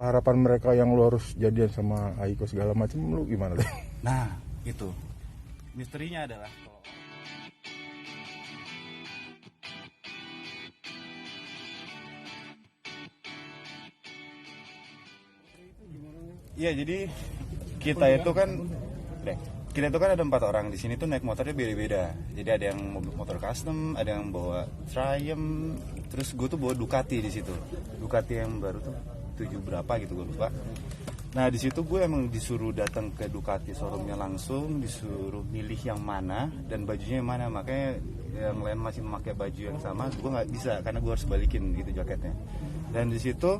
Harapan mereka yang lu harus jadian sama Aiko segala macam, lu gimana deh? Nah, itu misterinya adalah iya, jadi kita itu kan ada 4 orang di sini tuh naik motornya beda-beda. Jadi ada yang motor custom, ada yang bawa Triumph, terus gue tuh bawa Ducati di situ. Ducati yang baru tuh 7 berapa gitu gue lupa. Nah di situ gue emang disuruh datang ke Ducati showroomnya langsung, disuruh milih yang mana dan bajunya yang mana. Makanya yang lain masih memakai baju yang sama, gue nggak bisa karena gue harus balikin gitu jaketnya. Dan di situ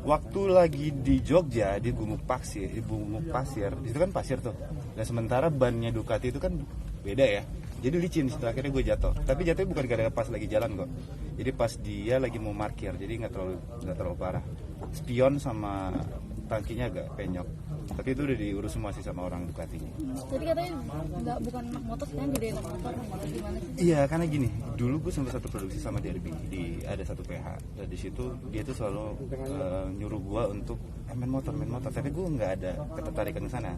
waktu lagi di Jogja di Gumuk Pasir, di situ kan pasir tuh. Dan sementara bannya Ducati itu kan beda ya. Jadi licin, setelah akhirnya gue jatuh. Tapi jatuhnya bukan gara-gara pas lagi jalan kok. Jadi pas dia lagi mau parkir, jadi nggak terlalu parah. Spion sama tangkinya agak penyok. Tapi itu udah diurus semua sih sama orang Ducatinya. Jadi katanya bukan anak motor, kan jadi anak motor atau gimana sih? Iya, karena gini, dulu gue sempat satu produksi sama DRB ada satu PH. Dan di situ dia tuh selalu nyuruh gue untuk main motor. Tapi gue nggak ada ketertarikan ke sana.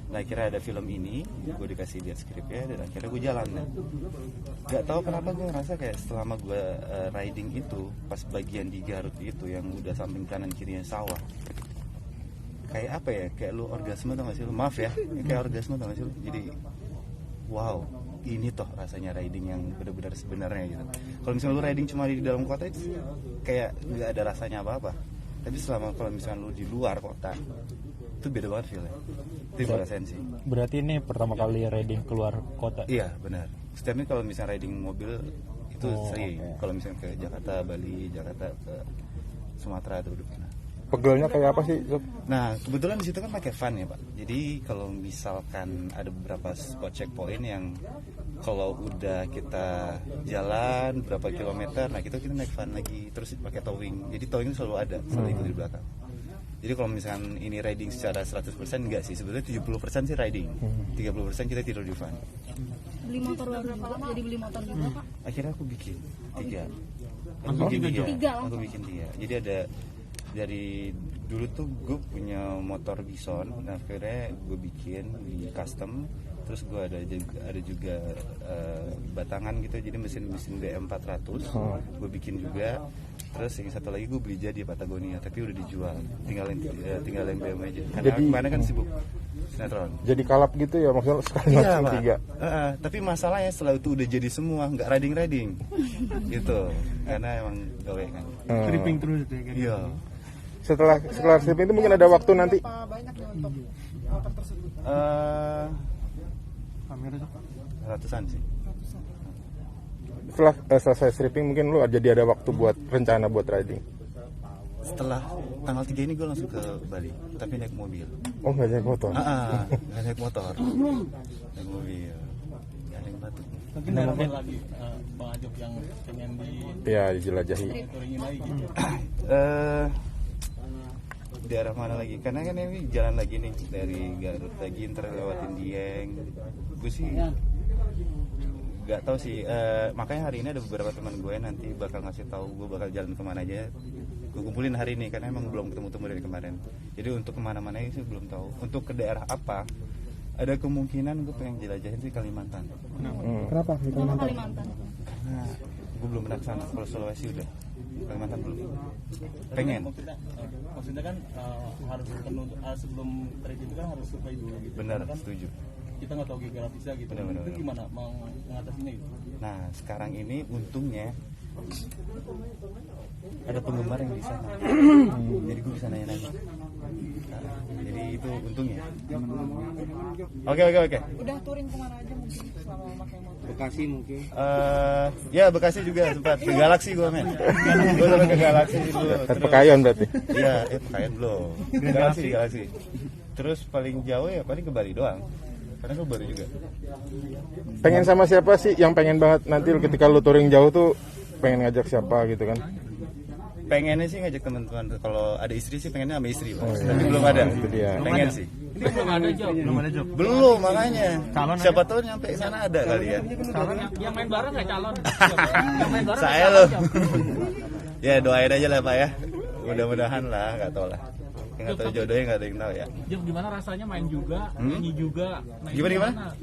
Nah akhirnya ada film ini, gue dikasih lihat skripnya dan akhirnya gue jalan. Gak tahu kenapa gue ngerasa kayak selama gue riding itu, pas bagian di Garut itu yang udah samping kanan kirinya sawah. Kayak apa ya, kayak lu orgasme tau gak sih lu, maaf ya, kayak orgasme tau gak sih lu, jadi wow, ini toh rasanya riding yang benar-benar sebenarnya gitu. Kalau misalnya lu riding cuma di dalam kota itu kayak nggak ada rasanya apa-apa, tapi selama kalau misalnya lu di luar kota itu beda banget feelnya, itu gue rasain sih. Berarti ini pertama kali riding keluar kota? Iya benar, setiap ini kalau misalnya riding mobil itu sering, kalau misalnya ke Jakarta, Bali, Jakarta ke Sumatera itu udah pernah. Pegelnya kayak apa sih? Nah kebetulan di situ kan pakai van ya Pak. Jadi kalau misalkan ada beberapa spot checkpoint yang kalau udah kita jalan berapa kilometer, nah kita naik van lagi terus pakai towing. Jadi towing selalu ada, selalu ikut di belakang. Jadi kalau misalkan ini riding secara 100% enggak sih, sebetulnya 70% sih riding, 30% kita tidur di van. Beli motor baru juga, jadi beli motor juga Pak? Akhirnya aku bikin 3. Aku bikin 3. Jadi ada dari dulu tuh gue punya motor Bison, nah akhirnya gue bikin di custom, terus gue ada juga batangan gitu, jadi mesin BM400 gue bikin juga, terus yang satu lagi gue beli jadi Patagonia tapi udah dijual, tinggal yang BM aja karena jadi, kemarin kan sibuk sinetron. Jadi kalap gitu ya maksudnya sekali Iya, langsung 3. Tapi masalahnya setelah itu udah jadi semua nggak riding gitu karena emang gawe kan stripping terus ya kan. Iya. Setelah stripping itu mungkin ada waktu nanti. Banyak nih untuk motor tersebut. Kamera Ratusan sih. Setelah selesai stripping mungkin lu jadi ada waktu buat rencana buat riding. Setelah tanggal 3 ini gue langsung ke Bali, tapi naik mobil. Oh nggak naik motor? Nggak naik motor, naik mobil. Nggak ada yang batuk. Mungkin daerah lagi Bang Ajok yang pengen dijelajahi. touringin lagi gitu. Daerah mana lagi? Karena kan ini jalan lagi nih dari Garut lagi ntar lewatin Dieng. Gue sih nggak tahu sih. Makanya hari ini ada beberapa teman gue nanti bakal ngasih tahu gue bakal jalan kemana aja. Gue kumpulin hari ini karena emang belum ketemu dari kemarin. Jadi untuk kemana-mana sih belum tahu. Untuk ke daerah apa? Ada kemungkinan gue pengen jelajahin sih Kalimantan. Kenapa di Kalimantan? Karena gue belum pernah kesana. Kalau Sulawesi udah, Kalimantan belum. Pengen. Maksudnya kan harus penuh sebelum trip itu kan harus survei dulu gitu. Benar, kan setuju. Kita nggak tahu geografisnya gitu. Benar. Itu gimana mau mengatasinya gitu? Nah sekarang ini untungnya ada penggemar yang di sana. Jadi gue bisa nanya-nanya. Jadi itu untungnya. Oke. Udah touring kemana aja mungkin selama pakai motor? Bekasi mungkin. Ya Bekasi juga sempat ke Galaxy gue men. Gue sampai ke Galaxy dulu. Pekayon berarti. Iya, Pekayon belum. Galaxy. Terus paling jauh ya paling ke Bali doang. Karena gue baru juga. Pengen sama siapa sih yang pengen banget nanti ketika lu touring jauh tuh pengen ngajak siapa gitu kan? Pengennya sih ngajak teman-teman, kalau ada istri sih pengennya sama istri Pak. Tapi belum ada. Itu dia. Pengen sih. Ini belum ada job. Belum makanya. Calon siapa tahu nyampe sana ada kali ya. Calon yang main bareng nggak calon? Yang main bareng Saya loh. Ya doain aja lah Pak ya. Mudah-mudahan lah, nggak tahu lah. nggak tahu jodohnya nggak ada yang tahu ya. Jom gimana rasanya main juga, nyanyi juga. Nah, Gimana?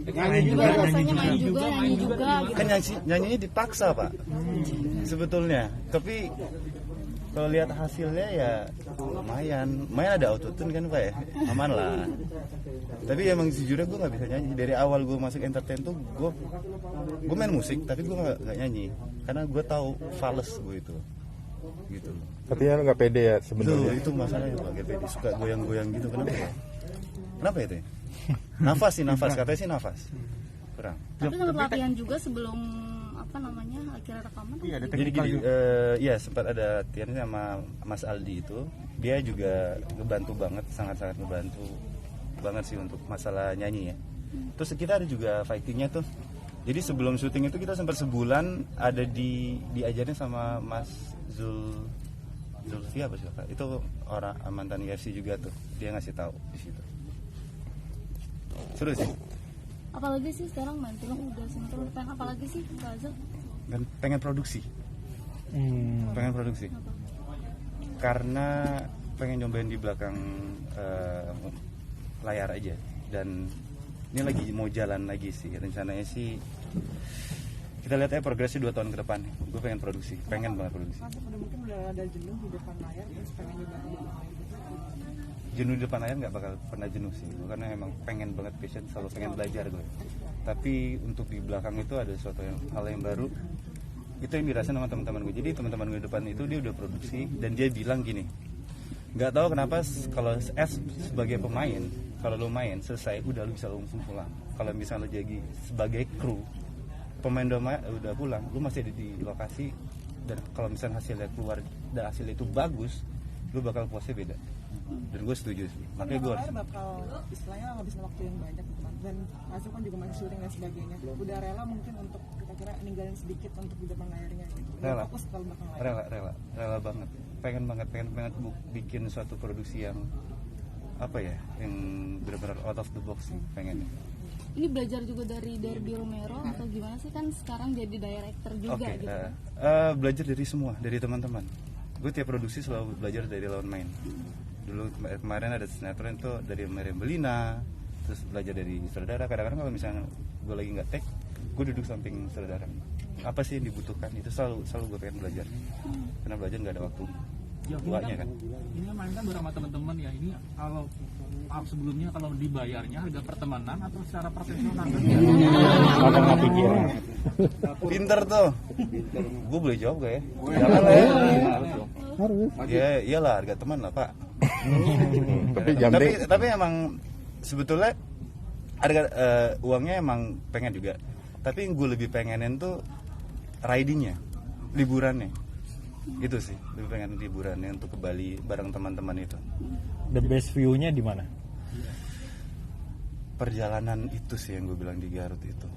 Gimana rasanya main juga, nyanyi juga gitu. Kan nyanyinya dipaksa pak sebetulnya, tapi kalau lihat hasilnya ya lumayan ada autotune kan pak ya, aman lah. Tapi emang sejujurnya gue nggak bisa nyanyi. Dari awal gue masuk entertain tuh gue main musik tapi gue nggak nyanyi karena gue tahu fals gue itu gitu. Artinya lu nggak pede ya sebenarnya. Itu masalahnya pak, gak pede, suka goyang-goyang gitu. Kenapa ya? Kenapa itu ya? Nafas katanya sih nafas kurang. Tapi sempat latihan juga sebelum apa namanya akhirnya rekaman. Jadi gini, ya sempat ada latihan sama Mas Aldi itu, dia juga ngebantu banget, sangat-sangat ngebantu banget sih untuk masalah nyanyi ya. Terus kita ada juga fightingnya tuh. Jadi sebelum syuting itu kita sempat sebulan ada diajarin sama Mas Zulfi apa sih Pak? Itu orang mantan UFC juga tuh, dia ngasih tahu di situ. Seru sih. Apalagi sih sekarang main film udah sinetron, pengen apalagi sih Kak Azul? Dan pengen produksi. Pengen produksi. Karena pengen nyobain di belakang layar aja. Dan ini lagi mau jalan lagi sih. Rencananya sih kita lihat aja progresnya 2 tahun ke depan. Gue pengen produksi, pengen banget produksi. Mungkin udah ada jenuh di depan layar, terus pengen juga Jenuh di depan layar nggak bakal pernah jenuh sih. Gue karena emang pengen banget passion, selalu pengen belajar gue. Tapi untuk di belakang itu ada sesuatu hal yang baru. Itu yang dirasain sama teman-teman gue. Jadi teman-teman gue di depan itu dia udah produksi dan dia bilang gini, nggak tahu kenapa kalau sebagai pemain, kalau lo main selesai udah lo bisa langsung pulang. Kalau misalnya lo jadi sebagai kru, pemain udah pulang, lo masih ada di lokasi. Dan kalau misalnya hasilnya keluar dan hasilnya itu bagus, lo bakal puasnya beda. Dan gue setuju sih, makanya gue harus bakal istilahnya ngabisin waktu yang banyak gitu kan. Dan masuk kan juga masih syuting dan sebagainya. Udah rela mungkin untuk kira-kira ninggalin sedikit untuk di depan layarnya gitu. Rela. Fokus kalau belakang layar. rela banget, pengen banget bikin suatu produksi yang apa ya, yang benar-benar out of the box sih pengennya. Ini belajar juga dari Derby Romero atau gimana sih, kan sekarang jadi director juga gitu. Belajar dari semua, dari teman-teman. Gue tiap produksi selalu belajar dari lawan main. Dulu kemarin ada sinetron tuh dari Meriam Belina, terus belajar dari saudara. Kadang-kadang kalau misalnya gue lagi nggak take, gue duduk samping saudara. Apa sih yang dibutuhkan? Itu selalu gue pengen belajar. Karena belajar nggak ada waktu tuanya kan. Ini main kan bersama teman-teman ya. Ini kalau sebelumnya kalau dibayarnya harga pertemanan atau secara profesional? Kadang nggak pikirin. Pinter tuh. Gue boleh jawab gak ya? Jangan lah ya. Harus. Ya iyalah, harga teman lah Pak. tapi emang sebetulnya harga uangnya emang pengen juga. Tapi yang gue lebih pengenin tuh ridingnya, liburannya. Itu sih, lebih pengen liburannya untuk ke Bali bareng teman-teman itu. The best view-nya di mana? Perjalanan itu sih yang gue bilang di Garut itu.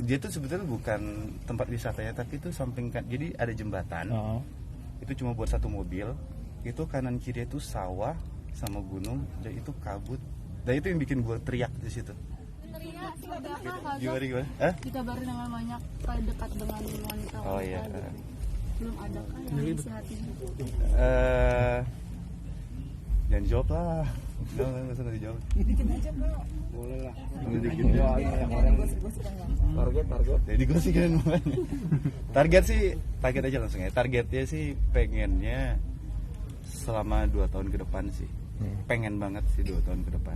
Dia tuh sebetulnya bukan tempat wisatanya, tapi itu samping kan. Jadi ada jembatan. Itu cuma buat satu mobil. Itu kanan kiri itu sawah sama gunung, dan itu kabut. Dan itu yang bikin gue teriak di situ. Teriak seperti apa Kak Azul? Gimana? Dikabarin dengan banyak dekat dengan wanita. Oh iya. Belum ada kan yang isi hatinya? Jangan jawab lah. Nggak usah dijawab. Dikit aja bro. Boleh lah. Target. Jadi gue sih kan makanya. Target aja langsung ya. Targetnya sih pengennya selama 2 tahun ke depan sih. Pengen banget sih 2 tahun ke depan.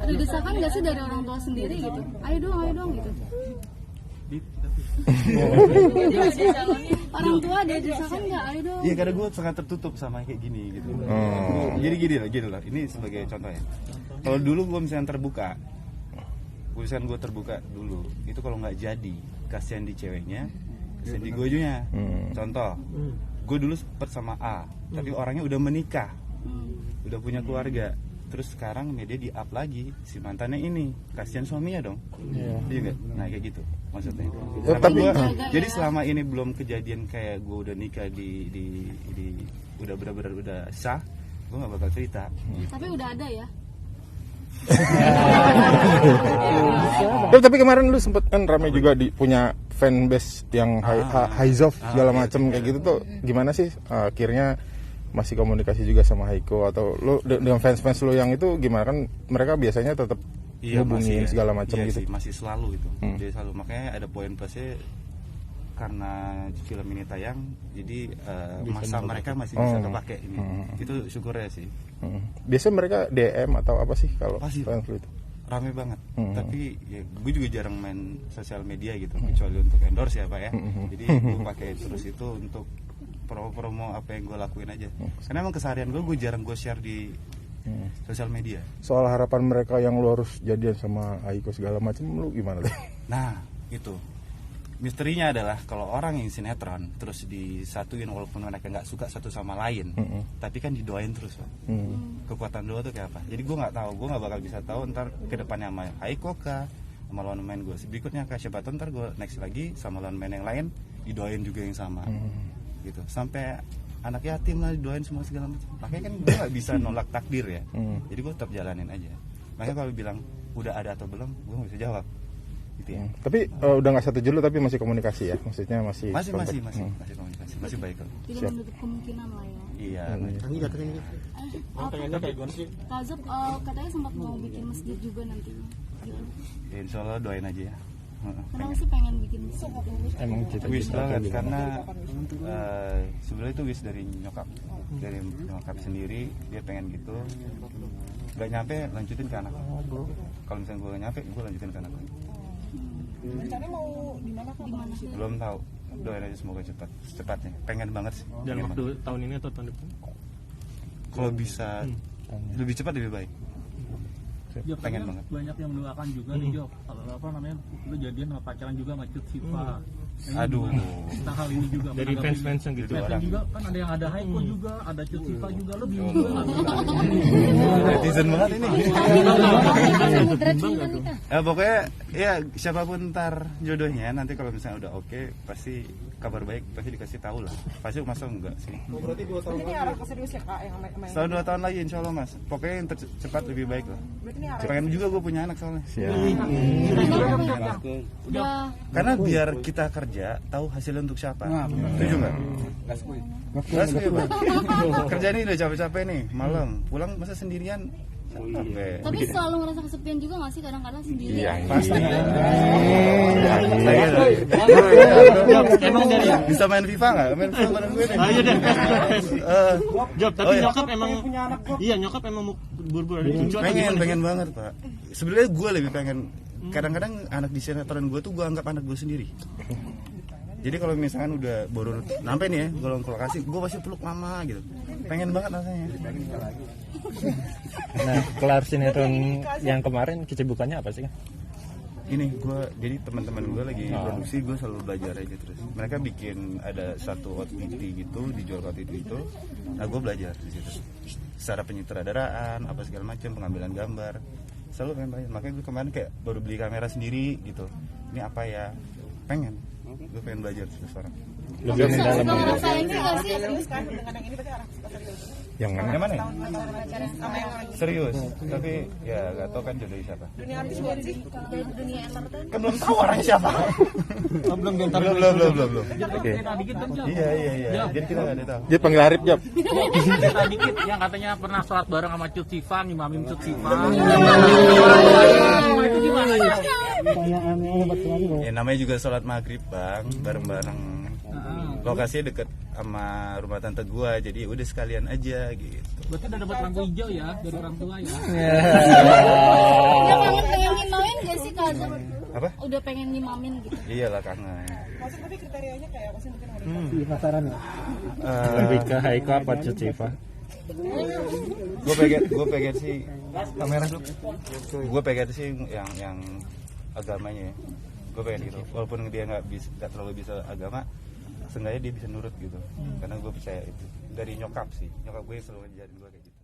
Ada desakan nggak sih dari orang tua sendiri gitu? Ayo dong gitu. Orang tua ada desakan nggak? Ayo dong. Iya, karena gue sangat tertutup sama kayak gini gitu. Jadi gini lah. Ini sebagai contoh ya. Kalau dulu gue misalnya terbuka dulu, itu kalau nggak jadi, kasihan di ceweknya, kasihan di gue juga. Contoh, gue dulu sempet sama A, tapi orangnya udah menikah, udah punya keluarga. Terus sekarang media di up lagi si mantannya ini, kasihan suaminya dong. Iya nggak? Nah kayak gitu maksudnya. Jadi selama ini belum kejadian kayak gue udah nikah di udah benar-benar udah sah, gue nggak bakal cerita. Tapi udah ada ya. Tapi kemarin lu sempet kan ramai juga punya fanbase yang high of segala macam kayak gitu tuh, gimana sih akhirnya masih komunikasi juga sama Haiko, atau lu dengan fans-fans lu yang itu gimana, kan mereka biasanya tetap hubungin masih, segala macam iya gitu. sih, masih selalu itu. Jadi selalu, makanya ada poin plusnya karena film ini tayang, jadi masa mereka masih bisa kepake ini. Itu syukurnya sih. Biasanya mereka DM atau apa sih kalau Pasti, fans lu itu? rame banget. Tapi ya, gue juga jarang main sosial media gitu, kecuali untuk endorse ya Pak ya. Jadi gue pakai terus itu untuk promo-promo apa yang gue lakuin aja. Karena emang keseharian gue jarang gue share di sosial media. Soal harapan mereka yang lu harus jadian sama Haiko segala macam, lu gimana tuh? Nah, itu misterinya adalah kalau orang yang sinetron terus disatuin walaupun mereka nggak suka satu sama lain, tapi kan didoain terus Pak. Kekuatan doa tuh kayak apa? Jadi gue nggak tahu, gue nggak bakal bisa tahu ntar kedepannya sama Haiko kah, sama lawan main gue berikutnya kah, siapa tahu ntar gue next lagi sama lawan main yang lain didoain juga yang sama, gitu. Sampai anak yatim lah didoain semua segala macam. Makanya kan gue nggak bisa nolak takdir ya. Jadi gue tetap jalanin aja. Makanya kalau bilang udah ada atau belum, gue nggak bisa jawab. Gitu ya. Tapi udah nggak satu judul tapi masih komunikasi ya, maksudnya masih Masih kontak. komunikasi, masih baik kok. Tidak menutup kemungkinan lah ya. Iya. Kazab katanya sempat mau bikin masjid juga nantinya. Gitu. Ya, insya Allah doain aja ya. Kenapa sih pengen bikin masjid? Emang Wish cita-cita banget gimana? karena sebenarnya itu wish dari nyokap sendiri, dia pengen gitu. Gak nyampe lanjutin ke anak. Kalau misalnya gue gak nyampe, gue lanjutin ke anak. Rencananya mau di mana Kak? Belum tahu. Doain aja semoga secepatnya. Pengen banget sih. Dalam Pengen waktu tahun ini atau tahun depan? banget. Kalau bisa lebih cepat lebih baik. Job, Pengen kan banget. banyak yang mendoakan juga nih Job. Kalau apa namanya, lu jadian sama pacaran juga sama Cut Siva. Aduh. Tentang hal ini juga Dari menanggapi- fans-fans yang gitu. Fans juga kan ada yang ada Haiko juga, ada Cut Siva juga, lu bingung juga. Netizen banget ini. Pokoknya ya siapapun ntar jodohnya nanti kalau misalnya udah oke, pasti kabar baik pasti dikasih tahu lah. Pasti masa enggak sih. Berarti ini arah ke serius ya Kak, yang main. Setahun 2 tahun lagi insya Allah mas. Pokoknya yang cepat lebih baik lah. Berarti ini arah Pengen juga gue punya anak soalnya. Udah Karena biar kita kerja tahu hasilnya untuk siapa. Setuju nggak? Gas gue Bang. Kerja ini udah capek-capek nih malam. Pulang masa sendirian. Capek. tapi selalu ngerasa kesepian juga nggak sih kadang-kadang sendiri? Iya. Pasti. Emang dari Bisa main FIFA nggak? Main FIFA bareng gue deh. Ayo deh. Job, tapi Oh, iya. nyokap emang iya nyokap emang mau buru-buru ada cucu atau gimana? Pengen banget pak. Sebenarnya gue lebih pengen. Kadang-kadang anak di sinetron gue tuh gue anggap anak gue sendiri. Jadi kalau misalkan udah baru sampai nih ya, kalau ke lokasi, gue pasti peluk mama gitu. Pengen banget rasanya. Nah, kelar sinetron yang kemarin kesibukannya apa sih? Ini gue, jadi teman-teman gue lagi produksi, gue selalu belajar aja terus. Mereka bikin ada satu OTT gitu, dijual OTT itu. Nah gue belajar di situ. Secara penyutradaraan, apa segala macam, pengambilan gambar. Selalu pengen belajar. Makanya gue kemarin kayak baru beli kamera sendiri gitu. Ini apa ya? Pengen. Gue pengen belajar terus sekarang. Lebih mendalam. Suka ngerasain sih nggak sih? serius kan dengan yang ini berarti arah ke serius. Yang mana? Yang mana ya? Sama yang lain. Serius, tapi ya gak tau kan jodoh siapa. Dunia artis buat sih. Dari dunia entertain. Kan belum tahu orangnya siapa. belum. Oke. Dikit kan Job. Iya. Jadi kita gak ada tahu. Jadi panggil Arif, Jab. Cerita dikit yang katanya pernah sholat bareng sama Cut Siva, ngimamin Cut Siva. Itu gimana ya? Ya namanya juga sholat maghrib bang, bareng-bareng. Lokasinya deket sama rumah tante gua, jadi udah sekalian aja gitu. Berarti udah dapat lampu hijau ya dari orang tua ya. Udah pengen nyimamin gak sih Kazab? Apa? Udah pengen nyimamin gitu. Iyalah kangen. Maksud tapi kriterianya kayak apa sih mungkin mau Lebih ke Haiko apa Cut Siva? Gue pengen sih kamera dulu. Gue pengen sih yang agamanya ya. Gue pengen gitu. Walaupun dia nggak terlalu bisa agama, seenggaknya dia bisa nurut gitu. Karena gue percaya itu dari nyokap sih. Nyokap gue selalu ngajarin gue kayak gitu.